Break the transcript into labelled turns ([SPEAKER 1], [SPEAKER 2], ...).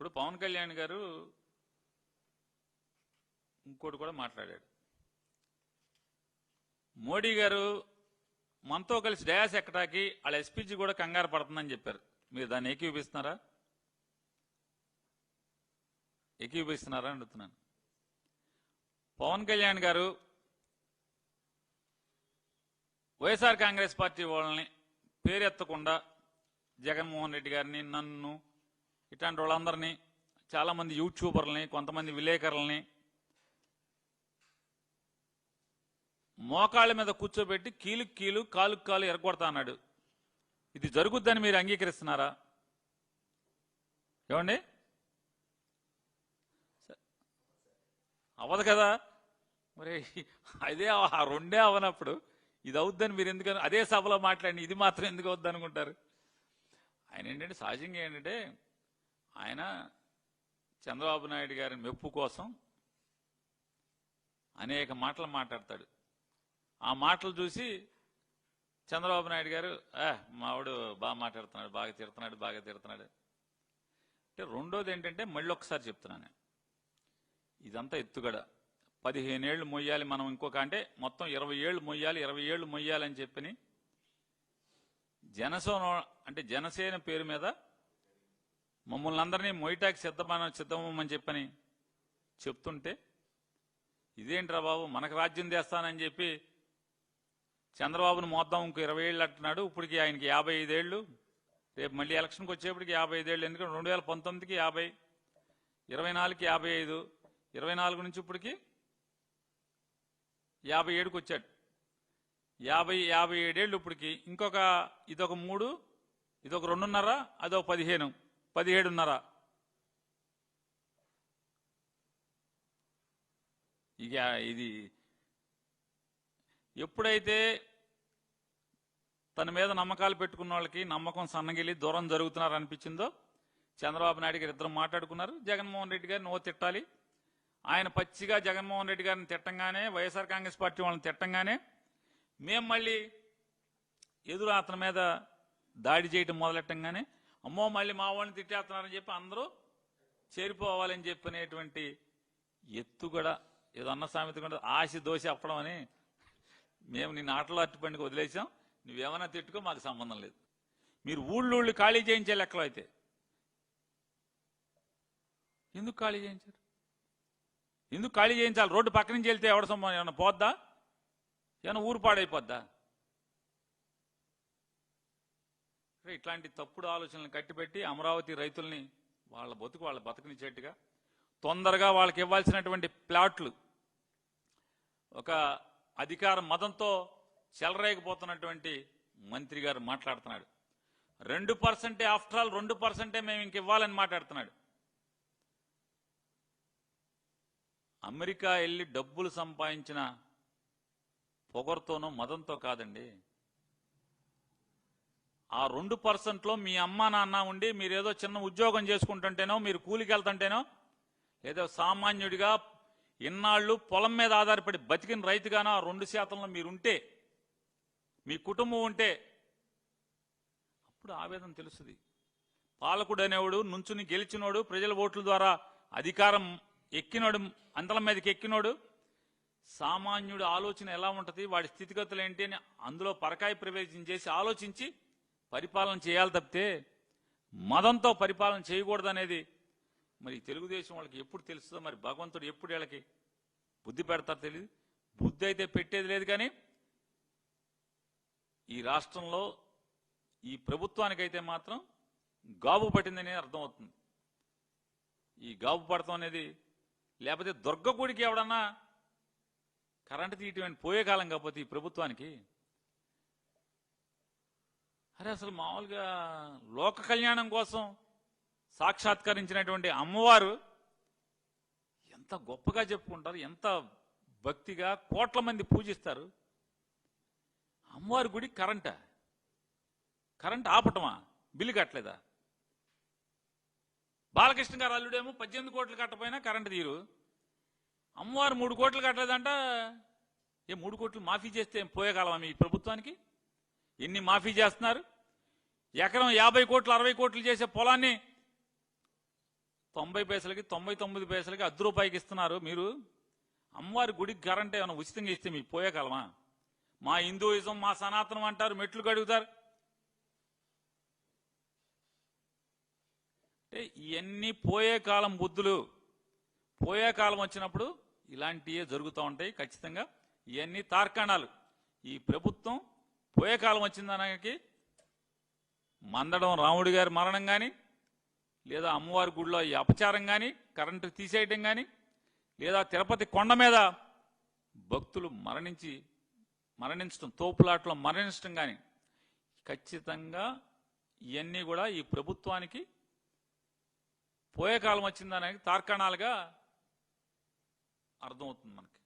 [SPEAKER 1] ఇప్పుడు పవన్ కళ్యాణ్ గారు ఇంకోటి కూడా మాట్లాడాడు. మోడీ గారు మనతో కలిసి డయాస్ ఎక్కడానికి వాళ్ళ ఎస్పీజీ కూడా కంగారు పడుతుందని చెప్పారు. మీరు దాన్ని ఏకీభవిస్తున్నారా అని అడుగుతున్నాను. పవన్ కళ్యాణ్ గారు వైఎస్ఆర్ కాంగ్రెస్ పార్టీ వాళ్ళని పేరెత్తకుండా జగన్మోహన్ రెడ్డి గారిని, నన్ను, ఇట్లాంటి వాళ్ళందరినీ, చాలామంది యూట్యూబర్లని, కొంతమంది విలేకరులని మోకాళ్ళ మీద కూర్చోబెట్టి కీలుకు కీలు కాలుకు కాలు ఎరగొడతా అన్నాడు. ఇది జరుగుద్దని మీరు అంగీకరిస్తున్నారా? ఏమండి? అవ్వదు కదా మరి. అదే ఆ రెండే అవనప్పుడు ఇది అవుద్దని మీరు ఎందుకని అదే సభలో మాట్లాడి ఇది మాత్రం ఎందుకు అవుద్ది అనుకుంటారు? ఆయన ఏంటంటే సహజంగా ఏంటంటే ఆయన చంద్రబాబు నాయుడు గారి మెప్పు కోసం అనేక మాటలు మాట్లాడతాడు. ఆ మాటలు చూసి చంద్రబాబు నాయుడు గారు మావాడు బాగా మాట్లాడుతున్నాడు, బాగా తిడుతున్నాడు అంటే. రెండోది ఏంటంటే మళ్ళీ ఒకసారి చెప్తున్నాను, ఇదంతా ఎత్తుగడ. 15 ఏళ్లు మొయ్యాలి మనం, ఇంకొక అంటే మొత్తం 20 ఏళ్లు మొయ్యాలి, 20 ఏళ్లు మొయ్యాలని చెప్పని జనసేన పేరు మీద మమ్మల్ని అందరినీ మొయ్యటానికి సిద్ధమని చెప్పని చెప్తుంటే, ఇదేంట్రా బాబు మనకు రాజ్యం తెస్తానని చెప్పి చంద్రబాబును మోద్దాం ఇంకో 20 ఏళ్ళు అంటున్నాడు. ఇప్పటికి ఆయనకి 55 ఏళ్ళు, రేపు మళ్ళీ ఎలక్షన్కి వచ్చేప్పటికి 55 ఏళ్ళు. ఎందుకంటే 2019కి 50, 24కి 55, 24 నుంచి ఇప్పటికి 57కి వచ్చాడు. 57 ఏళ్ళు ఇప్పటికి. ఇంకొక ఇదొక 3, ఇదొక 2.5, అదొక 15, 17.5. ఇక ఇది ఎప్పుడైతే తన మీద నమ్మకాలు పెట్టుకున్న వాళ్ళకి నమ్మకం సన్నగిలి దూరం జరుగుతున్నారు అనిపించిందో, చంద్రబాబు నాయుడు గారు ఇద్దరు మాట్లాడుకున్నారు. జగన్మోహన్ రెడ్డి గారిని తిట్టాలి. ఆయన పచ్చిగా జగన్మోహన్ రెడ్డి గారిని తిట్టంగానే, వైఎస్ఆర్ కాంగ్రెస్ పార్టీ వాళ్ళని తిట్టంగానే మేము మళ్ళీ ఎదురు అతని మీద దాడి చేయటం మొదలెట్టంగానే, అమ్మో మళ్ళీ మా వాళ్ళని తిట్టేస్తున్నారని చెప్పి అందరూ చేరిపోవాలని చెప్పనేటువంటి ఎత్తుగడ. ఏదో అన్న సామెత కూడా ఆశ దోశ అప్పడం అని. మేము నిన్ను ఆటలో అట్టుపండికి వదిలేసాం, నువ్వేమైనా తిట్టుకో, మాకు సంబంధం లేదు. మీరు ఊళ్ళు ఖాళీ చేయించే లెక్కలో అయితే ఎందుకు ఖాళీ చేయించారు? ఎందుకు ఖాళీ చేయించాలి? రోడ్డు పక్క నుంచి వెళ్తే ఎవడ సంబంధం ఏమన్నా పోద్దా? ఏమన్నా ఊరు పాడైపోద్దా? ఇట్లాంటి తప్పుడు ఆలోచనలు కట్టిపెట్టి అమరావతి రైతుల్ని వాళ్ళ బతుకునిచ్చేట్టుగా తొందరగా వాళ్ళకి ఇవ్వాల్సినటువంటి ప్లాట్లు ఒక అధికార మదంతో చెలరేగిపోతున్నటువంటి మంత్రి గారు మాట్లాడుతున్నాడు. 2%, ఆఫ్టర్ ఆల్ 2% మేము ఇంక ఇవ్వాలని మాట్లాడుతున్నాడు. అమెరికా వెళ్ళి డబ్బులు సంపాదించిన పొగరుతోనో మదంతో కాదండి. ఆ 2%లో మీ అమ్మా నాన్న ఉండి మీరేదో చిన్న ఉద్యోగం చేసుకుంటుంటేనో, మీరు కూలికి వెళ్తుంటేనో, ఏదో సామాన్యుడిగా ఇన్నాళ్ళు పొలం మీద ఆధారపడి బతికిన రైతుగానో ఆ 2%లో మీరుంటే, మీ కుటుంబం ఉంటే అప్పుడు ఆవేదన తెలుస్తుంది. పాలకుడు అనేవాడు నుంచుని గెలిచినోడు, ప్రజల ఓట్ల ద్వారా అధికారం ఎక్కినోడు, అంతలం మీదకి ఎక్కినోడు, సామాన్యుడు ఆలోచన ఎలా ఉంటుంది, వాడి స్థితిగతులు ఏంటి అని అందులో పరకాయ ప్రవేశం చేసి ఆలోచించి పరిపాలన చేయాలి తప్పితే మదంతో పరిపాలన చేయకూడదనేది మరి తెలుగుదేశం వాళ్ళకి ఎప్పుడు తెలుస్తుందో, మరి భగవంతుడు ఎప్పుడు వీళ్ళకి బుద్ధి పెడతారో తెలియదు. బుద్ధి అయితే పెట్టేది లేదు. కానీ ఈ రాష్ట్రంలో ఈ ప్రభుత్వానికైతే మాత్రం గాబు పట్టిందనే అర్థమవుతుంది. ఈ గాబు పడతాం అనేది, లేకపోతే దుర్గగుడికి ఎవడన్నా కరెంటు తీయటం పోయే కాలం కాకపోతే ఈ ప్రభుత్వానికి, అరే అసలు మామూలుగా లోక కళ్యాణం కోసం సాక్షాత్కరించినటువంటి అమ్మవారు ఎంత గొప్పగా చెప్పుకుంటారు, ఎంత భక్తిగా కోట్ల మంది పూజిస్తారు. అమ్మవారి గుడి కరెంట్ ఆపటమా? బిల్లు కట్టలేదా? బాలకృష్ణ గారు అల్లుడేమో 18 కోట్లు కట్టపోయినా కరెంటు తీరు. అమ్మవారు 3 కోట్లు కట్టలేదంట. 3 కోట్లు మాఫీ చేస్తే పోయేకాలమా మీ ప్రభుత్వానికి? ఎన్ని మాఫీ చేస్తున్నారు? ఎకరం 50 కోట్లు 60 కోట్లు చేసే పొలాన్ని 90 పైసలకి 99 పైసలకి ₹10 ఇస్తున్నారు. మీరు అమ్మవారి గుడికి కరెంట్ ఏమైనా ఉచితంగా ఇస్తే మీకు పోయే కాలమా? మా హిందూయిజం మా సనాతనం అంటారు, మెట్లు కడుగుతారు. అంటే ఇవన్నీ పోయే కాలం బుద్ధులు. పోయే కాలం వచ్చినప్పుడు ఇలాంటివే జరుగుతూ ఉంటాయి ఖచ్చితంగా. ఇవన్నీ తార్కాణాలు. ఈ ప్రభుత్వం పోయే కాలం వచ్చిందనకి మందడం రాముడి గారి మరణం కానీ, లేదా అమ్మవారి గుడిలో ఈ అపచారం కానీ, కరెంటు తీసేయటం కానీ, లేదా తిరుపతి కొండ మీద భక్తులు మరణించడం, తోపులాట్లో మరణించడం కానీ, ఖచ్చితంగా ఇవన్నీ కూడా ఈ ప్రభుత్వానికి పోయే కాలం వచ్చిందనే తార్కాణాలుగా అర్థమవుతుంది మనకి.